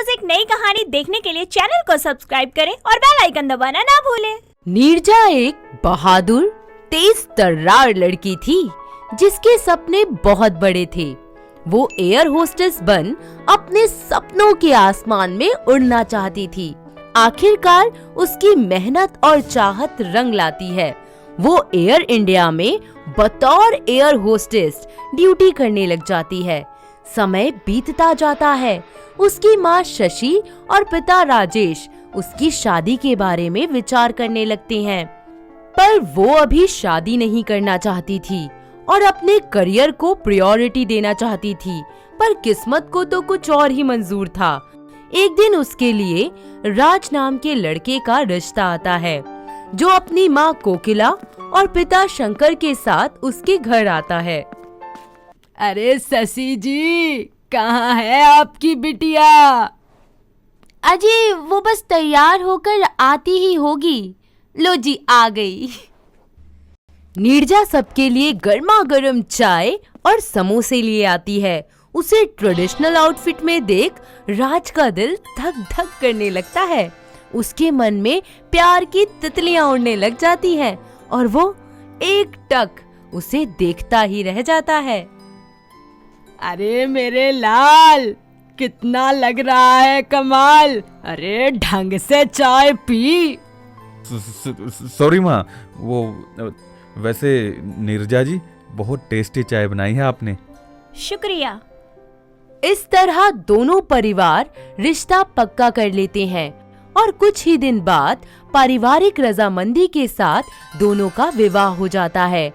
रोज एक नई कहानी देखने के लिए चैनल को सब्सक्राइब करें और बेल आइकन दबाना ना भूलें। नीरजा एक बहादुर, तेज तर्रार लड़की थी जिसके सपने बहुत बड़े थे। वो एयर होस्टेस बन अपने सपनों के आसमान में उड़ना चाहती थी। आखिरकार उसकी मेहनत और चाहत रंग लाती है। वो एयर इंडिया में बतौर एयर होस्टेस ड्यूटी करने लग जाती है। समय बीतता जाता है। उसकी माँ शशि और पिता राजेश उसकी शादी के बारे में विचार करने लगते हैं, पर वो अभी शादी नहीं करना चाहती थी और अपने करियर को प्रायोरिटी देना चाहती थी। पर किस्मत को तो कुछ और ही मंजूर था। एक दिन उसके लिए राज नाम के लड़के का रिश्ता आता है, जो अपनी माँ कोकिला और पिता शंकर के साथ उसके घर आता है। अरे शशि जी, कहाँ है आपकी बिटिया? अजी वो बस तैयार होकर आती ही होगी। लो जी, आ गई। नीरजा सबके लिए गर्मा गर्म चाय और समोसे लिए आती है। उसे ट्रेडिशनल आउटफिट में देख राज का दिल धक धक करने लगता है। उसके मन में प्यार की तितलियां उड़ने लग जाती हैं और वो एक टक उसे देखता ही रह जाता है। अरे मेरे लाल, कितना लग रहा है कमाल। अरे ढंग से चाय पी। सॉरी माँ, वो वैसे नीरजा जी बहुत टेस्टी चाय बनाई है आपने। शुक्रिया। इस तरह दोनों परिवार रिश्ता पक्का कर लेते हैं और कुछ ही दिन बाद पारिवारिक रजामंदी के साथ दोनों का विवाह हो जाता है।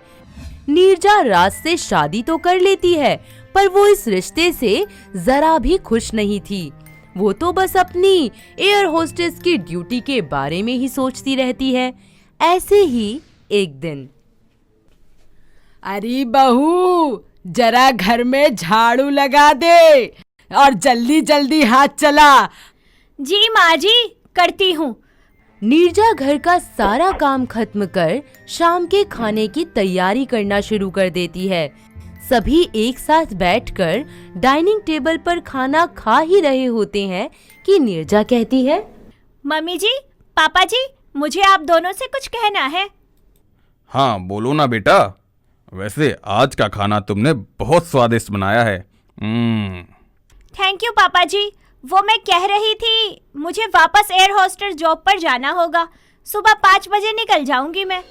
नीरजा राज से शादी तो कर लेती है, पर वो इस रिश्ते से जरा भी खुश नहीं थी। वो तो बस अपनी एयर होस्टेस की ड्यूटी के बारे में ही सोचती रहती है। ऐसे ही एक दिन, अरे बहू, जरा घर में झाड़ू लगा दे और जल्दी जल्दी हाथ चला। जी माँ जी, करती हूँ। नीरजा घर का सारा काम खत्म कर शाम के खाने की तैयारी करना शुरू कर देती है। सभी एक साथ बैठकर डाइनिंग टेबल पर खाना खा ही रहे होते हैं कि नीरजा कहती है, मम्मी जी, पापा जी, मुझे आप दोनों से कुछ कहना है। हाँ बोलो ना बेटा। वैसे आज का खाना तुमने बहुत स्वादिष्ट बनाया है। थैंक यू पापा जी। वो मैं कह रही थी, मुझे वापस एयर होस्टेस जॉब पर जाना होगा। सुबह 5 बजे निकल जाऊंगी मैं।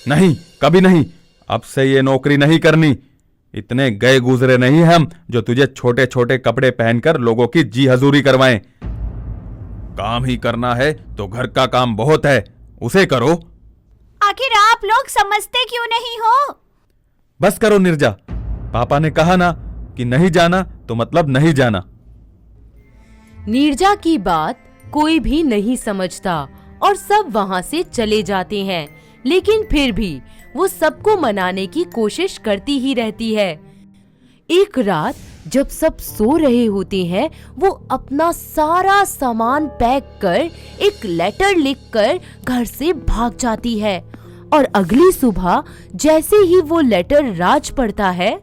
नहीं, कभी नहीं। अब से ये नौकरी नहीं करनी। इतने गए गुजरे नहीं हम जो तुझे छोटे छोटे कपड़े पहनकर लोगों की जी हजूरी करवाएं। काम ही करना है तो घर का काम बहुत है, उसे करो। आखिर आप लोग समझते क्यों नहीं हो? बस करो नीरजा, पापा ने कहा ना कि नहीं जाना तो मतलब नहीं जाना। नीरजा की बात कोई भी नहीं समझता और सब वहाँ से चले जाते हैं, लेकिन फिर भी वो सबको मनाने की कोशिश करती ही रहती है। एक रात जब सब सो रहे होते हैं, वो अपना सारा सामान पैक कर एक लेटर लिखकर घर से भाग जाती है और अगली सुबह जैसे ही वो लेटर राज पढ़ता है,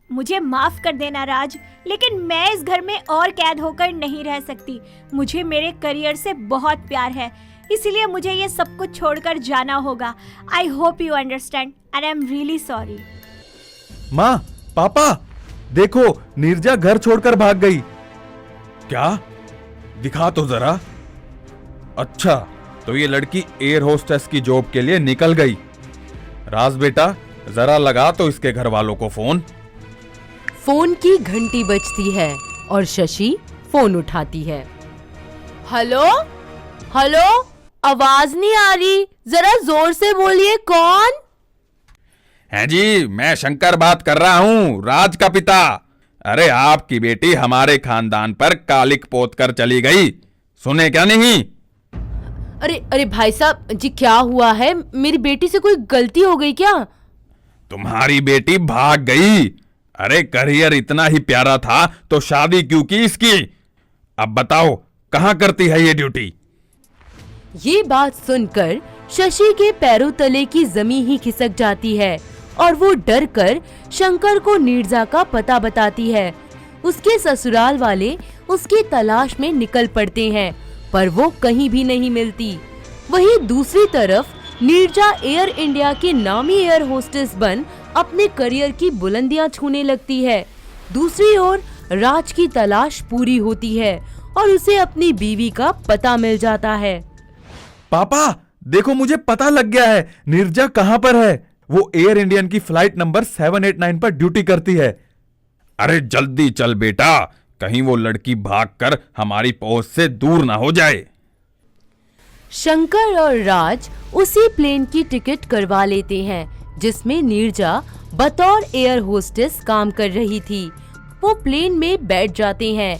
मुझे माफ कर देना राज, लेकिन मैं इस घर में और कैद होकर नहीं रह सकती। मुझे मेरे करियर से बहुत प्यार है, इसलिए मुझे ये सब कुछ छोड़कर जाना होगा। I hope you understand and I am really sorry. माँ, पापा, देखो नीरजा घर छोड़कर भाग गई। क्या? दिखा तो जरा। अच्छा, तो ये लड़की एयर होस्टेस की जॉब के लिए निकल गई। राज बेटा, जरा लगा तो इसके घर वालों को फोन। फोन की घंटी बजती है और शशि फोन उठाती है। हेलो हेलो, आवाज नहीं आ रही, जरा जोर से बोलिए। कौन है जी? मैं शंकर बात कर रहा हूँ, राज का पिता। अरे आपकी बेटी हमारे खानदान पर कालिक पोत कर चली गई, सुने क्या नहीं? अरे अरे भाई साहब जी, क्या हुआ है? मेरी बेटी से कोई गलती हो गई क्या? तुम्हारी बेटी भाग गई। अरे करियर इतना ही प्यारा था तो शादी क्यों की इसकी? अब बताओ कहाँ करती है ये ड्यूटी? ये बात सुनकर शशि के पैरों तले की जमीन ही खिसक जाती है और वो डर कर शंकर को नीरजा का पता बताती है। उसके ससुराल वाले उसकी तलाश में निकल पड़ते हैं, पर वो कहीं भी नहीं मिलती। वहीं दूसरी तरफ नीरजा एयर इंडिया की नामी एयर होस्टेस बन अपने करियर की बुलंदियां छूने लगती है। दूसरी ओर राज की तलाश पूरी होती है और उसे अपनी बीवी का पता मिल जाता है। पापा देखो, मुझे पता लग गया है नीरजा कहां पर है। वो एयर इंडियन की फ्लाइट नंबर 789 पर ड्यूटी करती है। अरे जल्दी चल बेटा, कहीं वो लड़की भागकर हमारी पहुंच से दूर ना हो जाए। शंकर और राज उसी प्लेन की टिकट करवा लेते हैं जिसमें नीरजा बतौर एयर होस्टेस काम कर रही थी। वो प्लेन में बैठ जाते हैं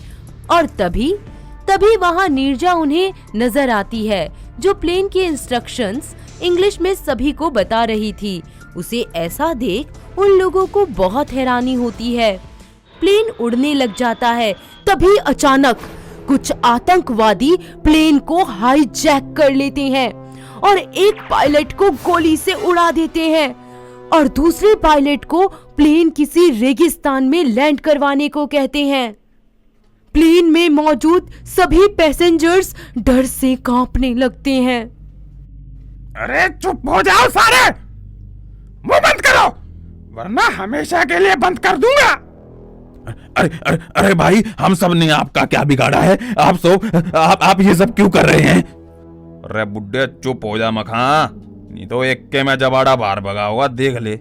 और तभी वहां नीरजा उन्हें नजर आती है, जो प्लेन के इंस्ट्रक्शंस इंग्लिश में सभी को बता रही थी। उसे ऐसा देख उन लोगों को बहुत हैरानी होती है। प्लेन उड़ने लग जाता है, तभी अचानक कुछ आतंकवादी प्लेन को हाईजैक कर लेते हैं और एक पायलट को गोली से उड़ा देते हैं और दूसरे पायलट को प्लेन किसी रेगिस्तान में लैंड करवाने को कहते हैं। प्लेन में मौजूद सभी पैसेंजर्स डर से कांपने लगते हैं। अरे चुप हो जाओ सारे, मुंह बंद करो वरना हमेशा के लिए बंद कर दूंगा। अरे भाई, हम सब ने आपका क्या बिगाड़ा है? आप ये सब क्यों कर रहे हैं? अरे बुड्ढे चुप हो जा मखा, नहीं तो एक के मैं जबाड़ा बाहर भगा होगा, देख ले।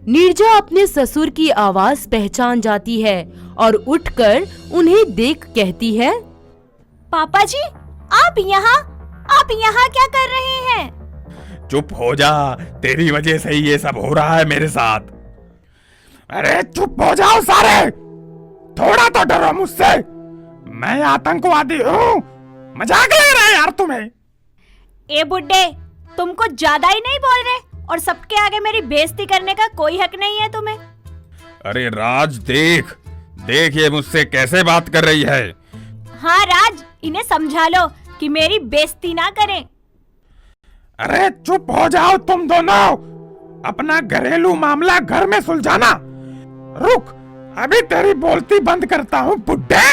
नीरजा अपने ससुर की आवाज पहचान जाती है और उठकर उन्हें देख कहती है, पापा जी, आप यहाँ क्या कर रहे हैं? चुप हो जा, तेरी वजह से ही ये सब हो रहा है मेरे साथ। अरे चुप हो जाओ सारे, थोड़ा तो डरो मुझसे, मैं आतंकवादी हूँ। मजाक लग रहा है यार तुम्हें। ए बुड्ढे, तुमको ज्यादा ही नहीं बोल रहे और सबके आगे मेरी बेइज्जती करने का कोई हक नहीं है तुम्हें। अरे राज देख ये मुझसे कैसे बात कर रही है। हाँ राज, इन्हें समझा लो कि मेरी बेइज्जती ना करें। अरे चुप हो जाओ तुम दोनों, अपना घरेलू मामला घर में सुलझाना। रुक, अभी तेरी बोलती बंद करता हूँ बुड्ढे।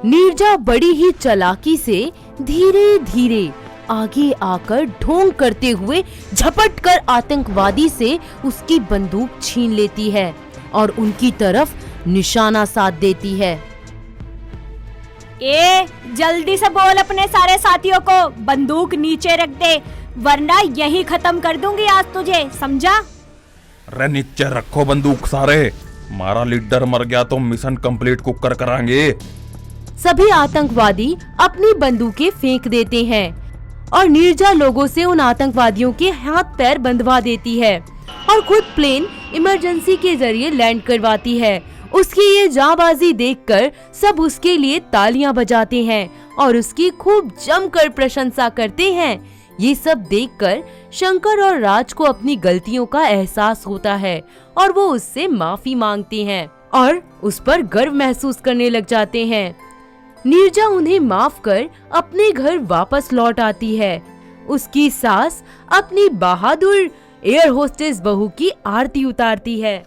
नीरजा बड़ी ही चालाकी से धीरे धीरे आगे आकर ढोंग करते हुए झपट कर आतंकवादी से उसकी बंदूक छीन लेती है और उनकी तरफ निशाना साध देती है। जल्दी से बोल अपने सारे साथियों को बंदूक नीचे रख दे, वरना यही खत्म कर दूंगी आज तुझे, समझा? अरे नीचे रखो बंदूक सारे, हमारा लीडर मर गया तो मिशन कंप्लीट कुकर कराएंगे। सभी आतंकवादी अपनी बंदूकें फेंक देते हैं और नीरजा लोगों से उन आतंकवादियों के हाथ पैर बंधवा देती है और खुद प्लेन इमरजेंसी के जरिए लैंड करवाती है। उसकी ये जांबाजी देखकर सब उसके लिए तालियां बजाते हैं और उसकी खूब जमकर प्रशंसा करते हैं। ये सब देखकर शंकर और राज को अपनी गलतियों का एहसास होता है और वो उससे माफी मांगते हैं और उस पर गर्व महसूस करने लग जाते हैं। नीरजा उन्हें माफ कर अपने घर वापस लौट आती है। उसकी सास अपनी बहादुर एयर होस्टेस बहू की आरती उतारती है।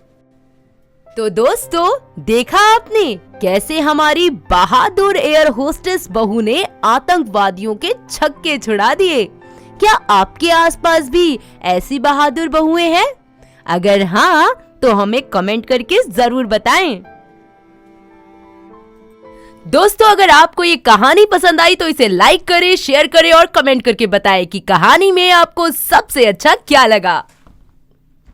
तो दोस्तों, देखा आपने कैसे हमारी बहादुर एयर होस्टेस बहू ने आतंकवादियों के छक्के छुड़ा दिए। क्या आपके आसपास भी ऐसी बहादुर बहुएं हैं? अगर हाँ, तो हमें कमेंट करके जरूर बताएं। दोस्तों, अगर आपको ये कहानी पसंद आई तो इसे लाइक करें, शेयर करें और कमेंट करके बताएं कि कहानी में आपको सबसे अच्छा क्या लगा।